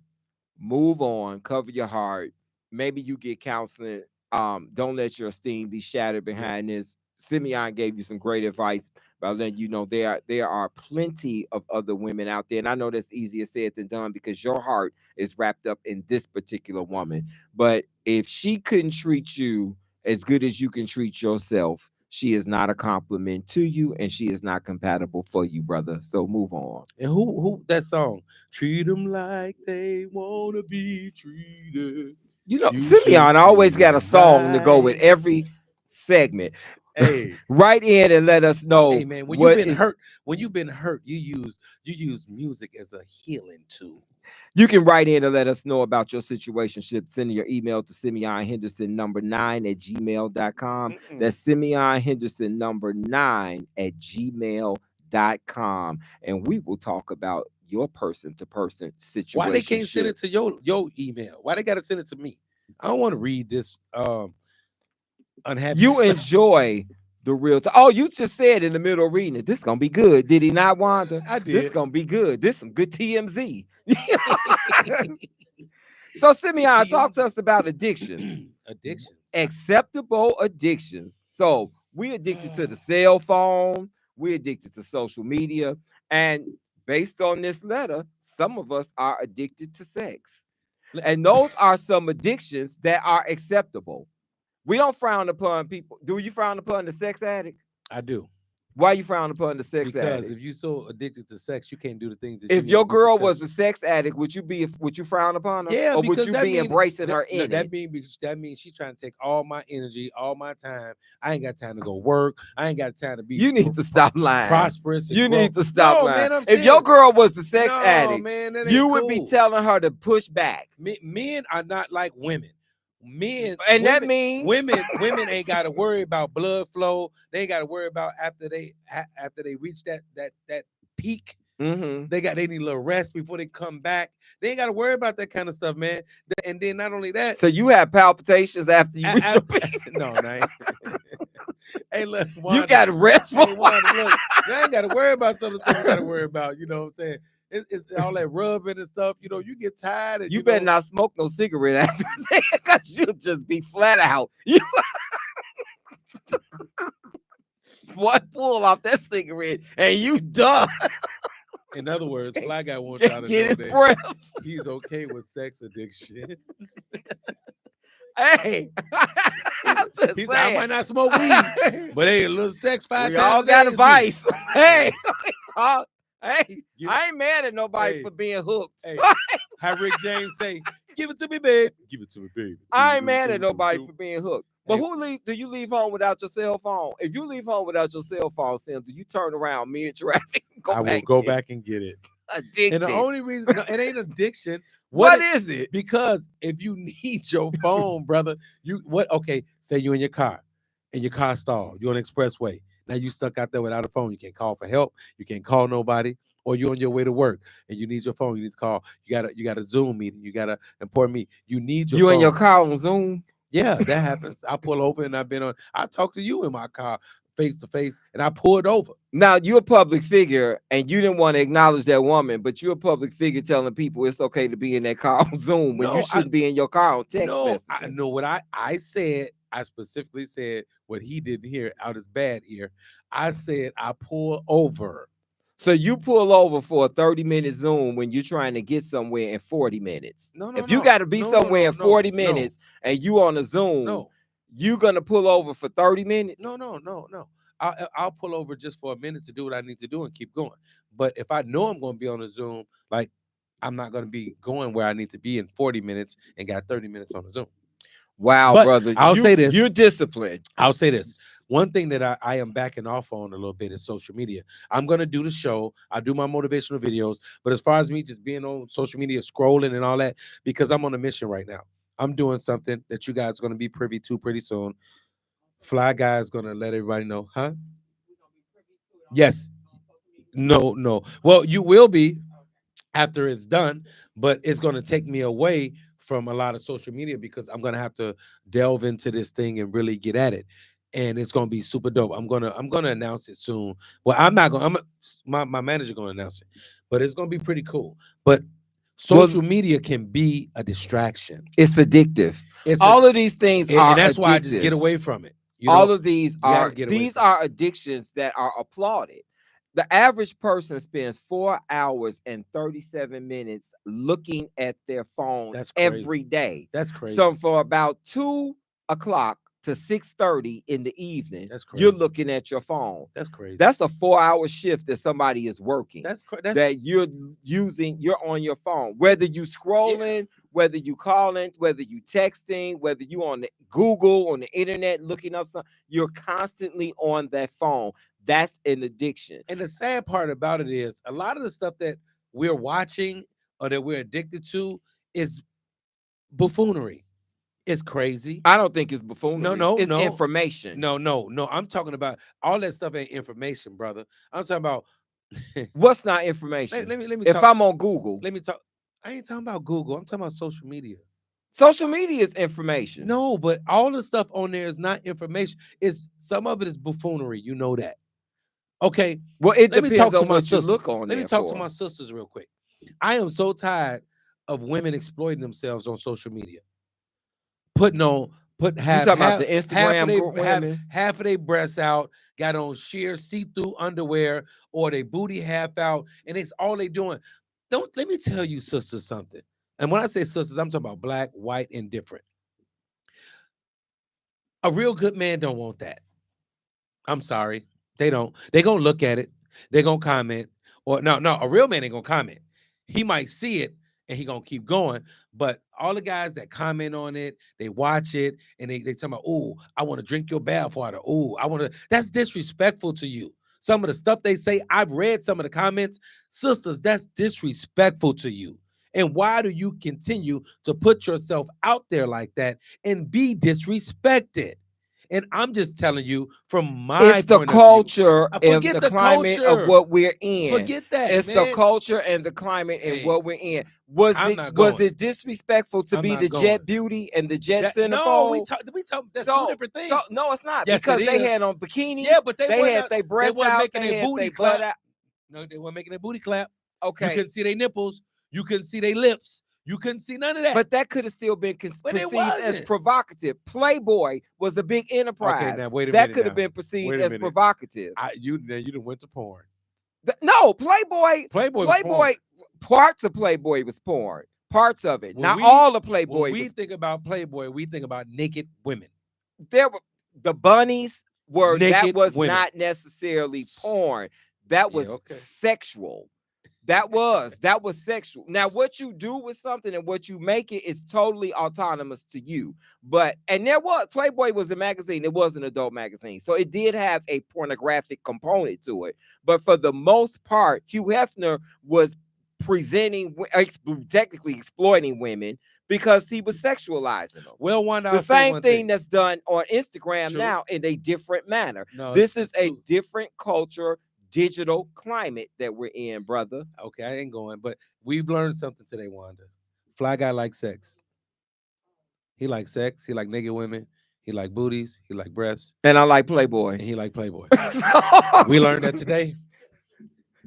move on, cover your heart. Maybe you get counseling. Don't let your esteem be shattered behind this. Simeon gave you some great advice by letting you know there are plenty of other women out there. And I know that's easier said than done because your heart is wrapped up in this particular woman. But if she couldn't treat you as good as you can treat yourself, she is not a compliment to you and she is not compatible for you, brother. So move on. And who that song? Treat them like they want to be treated. You know, Simeon always got a song to go with every segment. Hey, write in and let us know. Hey man, when you've been hurt, you use music as a healing tool. You can write in and let us know about your situation. Send your email to Simeon Henderson #9@gmail.com. That's Simeon Henderson #9@gmail.com. And we will talk about your person-to-person situation. Why they can't send it to your email? Why they got to send it to me? I don't want to read this unhappy. You enjoy the real time. Oh, you just said in the middle of reading it, this is gonna be good. Did he not, Wanda? I did. This is gonna be good. This is some good TMZ. So, Simeon, talk to us about addictions. Addictions. Acceptable addictions. So we addicted to the cell phone, we addicted to social media, and based on this letter, some of us are addicted to sex. And those are some addictions that are acceptable. We don't frown upon people. Do you frown upon the sex addict? I do. Why you frown upon the sex addict? Because if you're so addicted to sex, you can't do the things that if your girl was a sex addict, would you frown upon her? Yeah, or would you be embracing her in that it? That means she's trying to take all my energy, all my time. I ain't got time to go work. I ain't got time to be. You need to stop lying. Prosperous. You need to stop lying. Man, if your girl was a sex addict, man, you would be telling her to push back. Men are not like women. Men and that means women ain't got to worry about blood flow. They ain't got to worry about after they reach that peak. They need a little rest before they come back. They ain't got to worry about that kind of stuff, man. And then not only that, so you have palpitations after you reach your peak. No. Hey, look, Wanda, you got to rest. Hey, Wanda, look, you ain't got to worry about some of the stuff you got to worry about. You know what I'm saying? It's all that rubbing and stuff. You know, you get tired. And, you better not smoke no cigarette after because you'll just be flat out. One pull off that cigarette and you done. In other words, Fly Guy wants y'all to get know his that breath. He's okay with sex addiction. Hey, he said, I might not smoke weed, but hey, a little sex 5 times. We all got a vice. Hey. Hey, I ain't mad at nobody for being hooked. Hey, how Rick James say, give it to me, babe. Give it to me, babe. I ain't mad at nobody for being hooked. But do you leave home without your cell phone? If you leave home without your cell phone, Sam, do you turn around mid-traffic? I will go back and get it. Addicted. And the only reason it ain't addiction. What is it? Because if you need your phone, brother, okay, say you in your car and your car stalled, you're on the expressway. Now you stuck out there without a phone. You can't call for help, you can't call nobody, or you're on your way to work and you need your phone, you need to call. You got a Zoom meeting, you got a important meeting. You need your phone. You in your car on Zoom? Yeah, that happens. I pull over and I talk to you in my car face to face and I pulled over. Now you're a public figure and you didn't want to acknowledge that woman, but you're a public figure telling people it's okay to be in that car on Zoom when you shouldn't be in your car on text messaging. I know what I said. I specifically said what he didn't hear out his bad ear. I said I pull over. So you pull over for a 30-minute Zoom when you're trying to get somewhere in 40 minutes. If you got to be somewhere in 40 minutes and you on a Zoom, you going to pull over for 30 minutes? No. I'll pull over just for a minute to do what I need to do and keep going. But if I know I'm going to be on a Zoom, like I'm not going to be going where I need to be in 40 minutes and got 30 minutes on a Zoom. Wow, but brother. I'll say this. You're disciplined. I'll say this. One thing that I am backing off on a little bit is social media. I'm going to do the show. I do my motivational videos. But as far as me just being on social media, scrolling and all that, because I'm on a mission right now. I'm doing something that you guys are going to be privy to pretty soon. Fly Guy is going to let everybody know. Huh? Yes. No. Well, you will be after it's done, but it's going to take me away from a lot of social media because I'm going to have to delve into this thing and really get at it. And it's going to be super dope. I'm going to announce it soon. Well, I'm not going to, my manager going to announce it, but it's going to be pretty cool. But social media can be a distraction. It's addictive. All of these things are and that's addictive. why I just get away from it. All of these are addictions that are applauded. The average person spends 4 hours and 37 minutes looking at their phone every day. That's crazy. So for about 2 o'clock to 6:30 in the evening, you're looking at your phone. That's crazy. That's a 4-hour shift that somebody is working. That you're using. You're on your phone, whether you scrolling, whether you calling, whether you texting, whether you on the Google, on the internet looking up something. You're constantly on that phone. That's an addiction. And the sad part about it is a lot of the stuff that we're watching or that we're addicted to is buffoonery. It's crazy. I don't think it's buffoonery. No. It's information. No. I'm talking about all that stuff ain't information, brother. I'm talking about what's not information. Let me if I'm on Google, let me talk. I ain't talking about Google. I'm talking about social media. Social media is information. No, but all the stuff on there is not information. It's some of it is buffoonery. You know that. Okay. Well, it depends on what you look on. Let me talk to my sisters real quick. I am so tired of women exploiting themselves on social media. Half about the Instagram half of their breasts out, got on sheer see-through underwear, or they booty half out, and it's all they doing. Let me tell you, sisters, something. And when I say sisters, I'm talking about black, white, and different. A real good man don't want that. I'm sorry. They don't. They're gonna look at it, they're gonna comment. Or no, a real man ain't gonna comment. He might see it and he gonna keep going. But all the guys that comment on it, they watch it and they tell me, oh, I want to drink your bath water. Oh, that's disrespectful to you. Some of the stuff they say, I've read some of the comments. Sisters, that's disrespectful to you. And why do you continue to put yourself out there like that and be disrespected? And I'm just telling you from my it's the culture and the climate culture. of what we're in. Forget that. It's the culture and the climate and what we're in. Was it disrespectful to be the jet beauty and the jet centerfold? No, we talk. That's two different things. No, it's not. Yes, because they had on bikinis. Yeah, but they had their breasts out. They had their butt out. No, they weren't making their booty clap. Okay, you couldn't see their nipples. You couldn't see their lips. You couldn't see none of that. But that could have still been perceived as provocative. Playboy was a big enterprise. Okay, now wait a minute. That could have been perceived as provocative. You done went to porn. No, Playboy. Parts of Playboy was porn. Parts of it. Not all of Playboy. When we think about Playboy, we think about naked women. There were the bunnies were naked that was women. Not necessarily porn. That was sexual. That was sexual. Now, what you do with something and what you make it is totally autonomous to you. And Playboy was a magazine. It was an adult magazine. So it did have a pornographic component to it. But for the most part, Hugh Hefner was technically exploiting women because he was sexualizing them. Well, Wanda, the I'll say same one thing thing. that's done on Instagram True. now in a different manner. No, This is it's a true. different culture, digital climate that we're in, brother. Okay, I ain't going, but we've learned something today, Wanda. Fly guy likes sex. He likes sex. He like naked women. He like booties. He like breasts. And I like Playboy. And he like Playboy. So- We learned that today.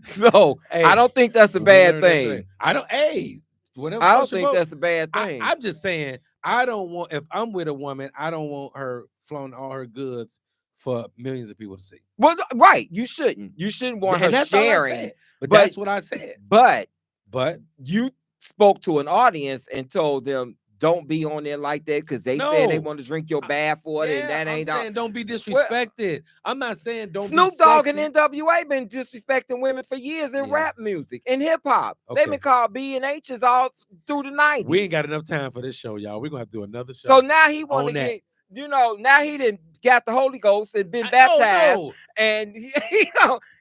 So Hey, I don't think that's a we bad learned that today. thing. I don't. Hey, whatever. I don't floats your think boat. that's a bad thing. I'm just saying. I don't want. If I'm with a woman, I don't want her flaunting all her goods for millions of people to see. Well, right. You shouldn't. You shouldn't want And her that's all I sharing. said. But But- that's what I said. But But you spoke to an audience and told them don't be on there like that because they said they No. want to drink your bath for it, and that I'm ain't saying don't be disrespected. I'm not saying don't Snoop be Dogg sexy. and NWA been disrespecting women for years in Yeah. rap music and hip hop. They've Okay. been called B and H's all through the 90s. We ain't got enough time for this show, y'all. We're gonna have to do another show. So now he want to on that. get, now he didn't got the Holy Ghost and been No, baptized, no. and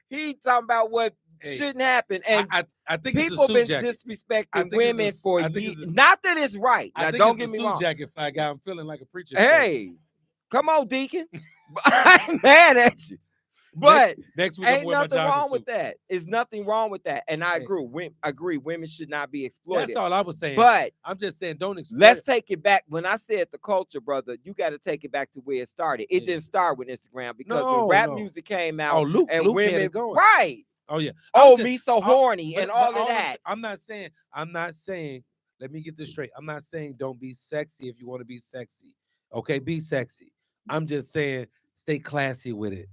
he talking about what Hey, shouldn't happen, and I think it's a people suit been jacket. I disrespecting think it's women a- for I think years. it's a- Not that it's right. I Now think don't it's get a me suit wrong. jacket, fly guy. I'm feeling like a preacher. today. Hey, come on, Deacon. I ain't mad at you, but next week I'm ain't wearing my nothing jogging wrong suit. with that. It's nothing wrong with that, and I Hey. agree. Women should not be exploited. That's all I was saying. But I'm just saying don't exploit. let's take it back. When I said the culture, brother, you got to take it back to where it started. It Yeah. didn't start with Instagram because No, when rap no. music came out, Oh, Luke and had women, it going. right? Oh yeah. Oh, I'm me just- so horny but- and but all of that. I'm not saying. Let me get this straight. I'm not saying don't be sexy if you want to be sexy. Okay, be sexy. I'm just saying stay classy with it.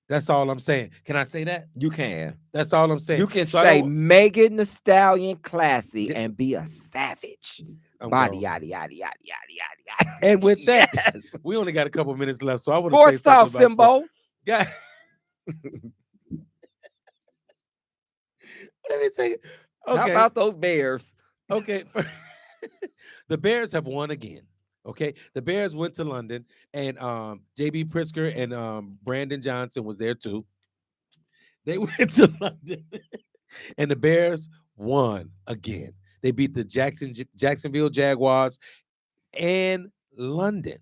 That's all I'm saying. Can I say that? You can. That's all I'm saying. You can So I say don't- Megan Thee Stallion classy Yeah. and be a savage. I'm Body gone. yada yada yada yada yada. And with that, Yes. we only got a couple minutes left, so I want to say Sports talk, something about sport. Simbo. Yeah. Let me take it. How Okay. about those Bears? Okay. The Bears have won again. Okay. The Bears went to London, and JB Prisker and Brandon Johnson was there too. They went to London, and the Bears won again. They beat the Jacksonville Jaguars and London,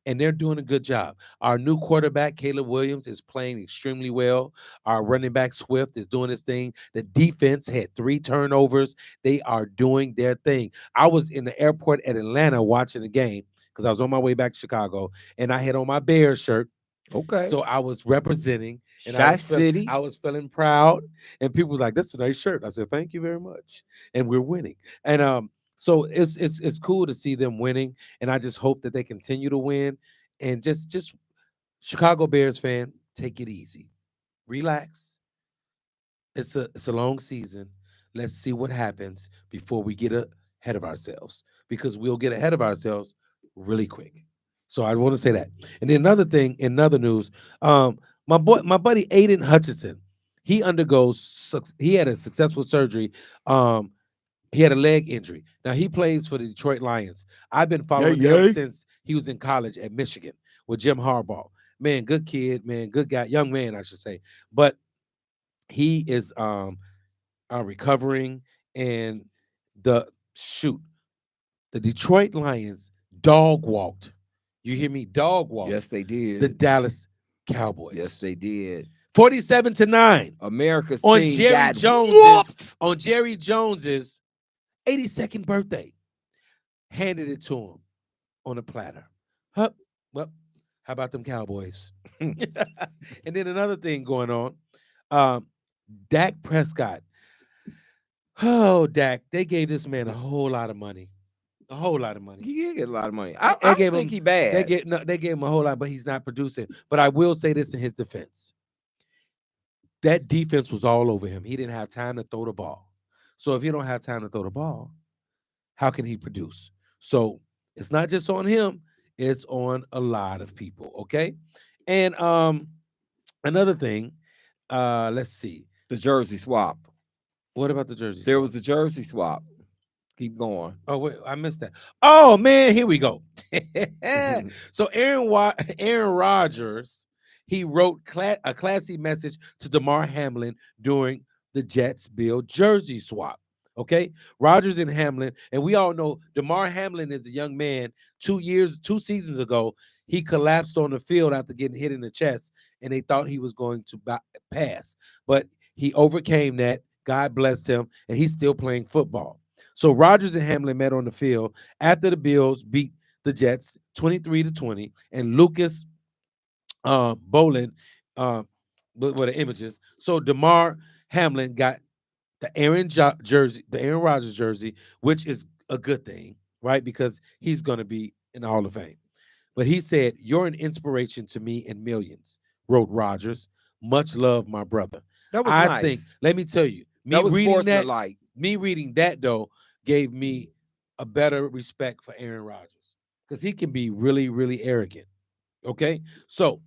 and they're doing a good job. Our new quarterback, Caleb Williams, is playing extremely well. Our running back, Swift, is doing his thing. The defense had 3 turnovers. They are doing their thing. I was in the airport at Atlanta watching the game because I was on my way back to Chicago, and I had on my Bears shirt. Okay. So I was representing, and Shot City. I was feeling proud, and people were like, "That's a nice shirt." I said, "Thank you very much," and we're winning. And so it's cool to see them winning, and I just hope that they continue to win. And just Chicago Bears fan, take it easy, relax. It's a long season. Let's see what happens before we get ahead of ourselves, because we'll get ahead of ourselves really quick. So I want to say that. And then another thing, in other news, my buddy Aiden Hutchinson, he had a successful surgery. He had a leg injury. Now he plays for the Detroit Lions. I've been following him since he was in college at Michigan with Jim Harbaugh. Man, good kid, man, good guy, young man, I should say. But he is recovering, and the Detroit Lions dog walked. You hear me? Dog walked. Yes, they did. The Dallas Cowboys. Yes, they did. 47-9 America's on team Jerry got Jones's whooped. on Jerry Jones's 82nd birthday. Handed it to him on a platter. Huh? Well, how about them Cowboys? And then another thing going on. Dak Prescott. Oh, Dak, they gave this man a whole lot of money. A whole lot of money. He did get a lot of money. They I don't gave think him- he bad. They gave him a whole lot, but he's not producing. But I will say this in his defense. That defense was all over him. He didn't have time to throw the ball. So if he don't have time to throw the ball, how can he produce? So it's not just on him, it's on a lot of people. Okay. And another thing, let's see. The jersey swap. What about the jerseys? There was a jersey swap. Keep going. Oh, wait, I missed that. Oh man, here we go. So Aaron Rodgers, he wrote a classy message to DeMar Hamlin during the Jets-Bill jersey swap. Okay, Rodgers and Hamlin, and we all know DeMar Hamlin is the young man. 2 seasons ago, he collapsed on the field after getting hit in the chest, and they thought he was going to pass, but he overcame that. God blessed him, and he's still playing football. So Rodgers and Hamlin met on the field after the Bills beat the Jets 23-20, and Lucas Boland were the images. So DeMar Hamlin got the Aaron Rodgers jersey, which is a good thing, right? Because he's going to be in the Hall of Fame. But he said, "You're an inspiration to me and millions," wrote Rodgers. "Much love, my brother." That was I think, nice. let me tell you, That was sportsmanlike. me reading that though gave me a better respect for Aaron Rodgers because he can be really, really arrogant. Okay, so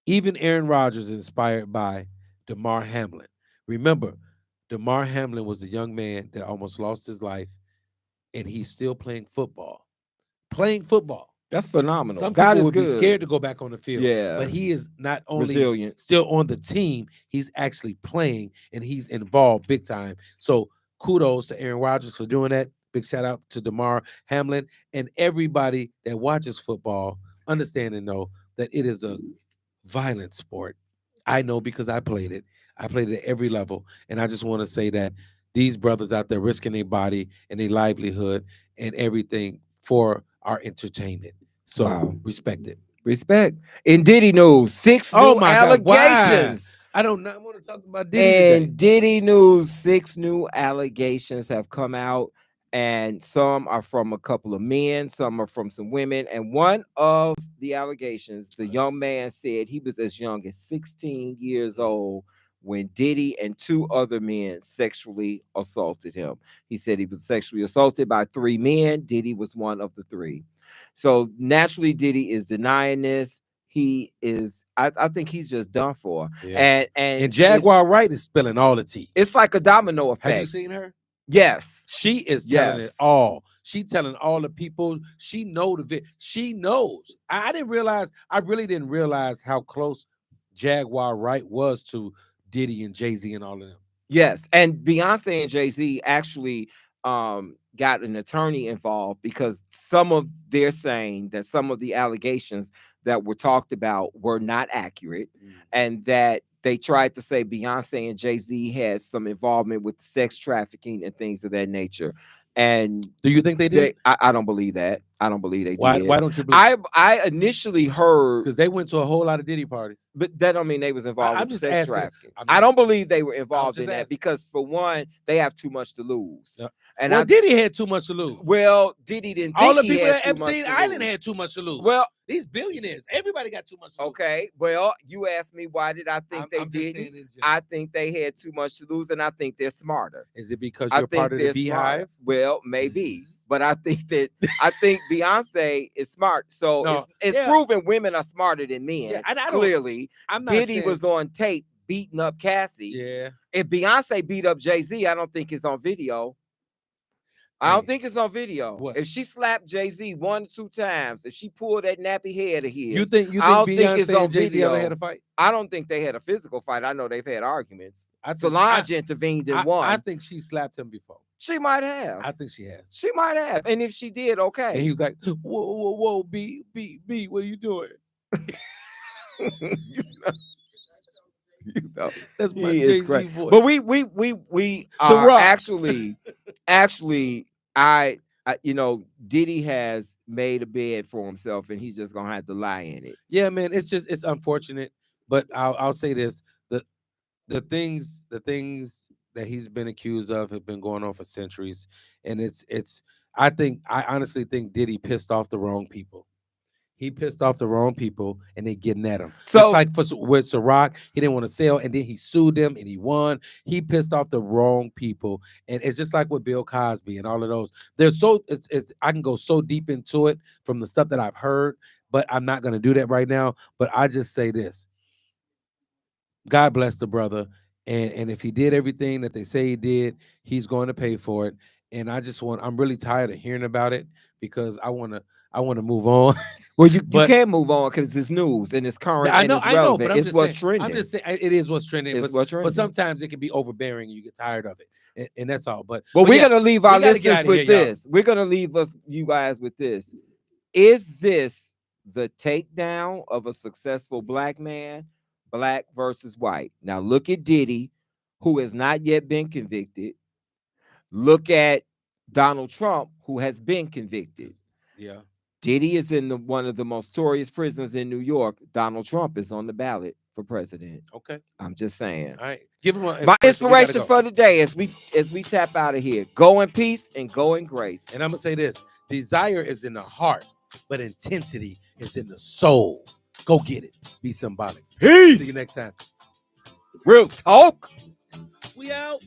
even Aaron Rodgers is inspired by DeMar Hamlin. Remember, DeMar Hamlin was a young man that almost lost his life, and he's still playing football. Playing football. That's phenomenal. Some God people is would be good. scared to go back on the field. Yeah. But he is not only Resilient. still on the team, he's actually playing and he's involved big time. So kudos to Aaron Rodgers for doing that. Big shout out to DeMar Hamlin and everybody that watches football, understand and know that it is a violent sport. I know because I played it. I played it at every level. And I just want to say that these brothers out there risking their body and their livelihood and everything for our entertainment. So Wow. respect it. Respect. In Diddy news, 6 Oh new my God, why? allegations. I don't not want to talk about Diddy today. And Diddy news, 6 new allegations have come out, and some are from a couple of men, some are from some women. And one of the allegations, the young man said he was as young as 16 years old when Diddy and 2 other men sexually assaulted him. He said he was sexually assaulted by 3 men. Diddy was one of the 3. So naturally, Diddy is denying this. He is, I think he's just done for. Yeah. And And Jaguar Wright is spilling all the tea. it's like a domino effect. Have you seen her? Yes. She is telling it Yes. all. She telling all the people. She know she knows. I really didn't realize how close Jaguar Wright was to Diddy and Jay-Z and all of them. Yes. And Beyonce and Jay-Z actually got an attorney involved because they're saying that some of the allegations that were talked about were not accurate, and that they tried to say Beyonce and Jay-Z had some involvement with sex trafficking and things of that nature. And do you think they did? I don't believe that. I don't believe they Why? did. Why don't you believe? I initially heard Because they went to a whole lot of Diddy parties. but that don't mean they was involved I'm with just sex asking. trafficking. I'm I just- don't believe they were involved in just that asking. because for one, they have too much to lose. No. And Well, Diddy had too much to lose. well, Diddy didn't think All the he people had at too much Epstein to Island lose. had too much to lose. Well, these billionaires, everybody got too much to lose. okay. Well, you asked me why did I think I'm just didn't? saying in general. I think they had too much to lose, and I think they're smarter. Is it because I you're think part of the they're beehive? smarter. Well, maybe, but I think Beyonce is smart. So No, it's yeah. proven women are smarter than men. Yeah, and I don't- clearly, I'm not Diddy saying- was on tape beating up Cassie. Yeah. If Beyonce beat up Jay-Z, I don't think it's on video. I don't think it's on video. What? If she slapped Jay-Z 1 or 2 times, if she pulled that nappy head of his, You think I don't think Beyonce it's on and Jay-Z video. ever had a fight? I don't think they had a physical fight. I know they've had arguments. I think- Solange intervened in one. I think she slapped him before. She might have. I think she has. She might have. And if she did, okay. And he was like, whoa, B, what are you doing? That's my He is Jay-Z great. voice. But we are Rock. actually Diddy has made a bed for himself and he's just gonna have to lie in it. Yeah, man, it's unfortunate, but I'll say this: the things that he's been accused of have been going on for centuries, and I honestly think Diddy pissed off the wrong people. He pissed off the wrong people, and they getting at him. So- Just like with Ciroc, he didn't want to sell, and then he sued them, and he won. He pissed off the wrong people, and it's just like with Bill Cosby and all of those. I can go so deep into it from the stuff that I've heard, but I'm not going to do that right now. But I just say this: God bless the brother, and if he did everything that they say he did, he's going to pay for it. And I'm really tired of hearing about it because I want to move on. Well, you can't move on because it's news and it's current. I know, and it's relevant. but it's what's trending. I'm just saying it is what's trending. It's what's trending. But sometimes it can be overbearing and you get tired of it. and that's all. But we're yeah, gonna leave our we gotta get listeners outta with here, y'all. this. We're gonna leave you guys with this. Is this the takedown of a successful black man, black versus white? Now look at Diddy, who has not yet been convicted. Look at Donald Trump, who has been convicted. Yeah. Diddy is in one of the most notorious prisons in New York. Donald Trump is on the ballot for president. Okay. I'm just saying. All right. Give him my inspiration for the day as we tap out of here. Go in peace and go in grace. And I'm gonna say this: desire is in the heart, but intensity is in the soul. Go get it. Be symbolic. Peace. See you next time. Real talk. We out.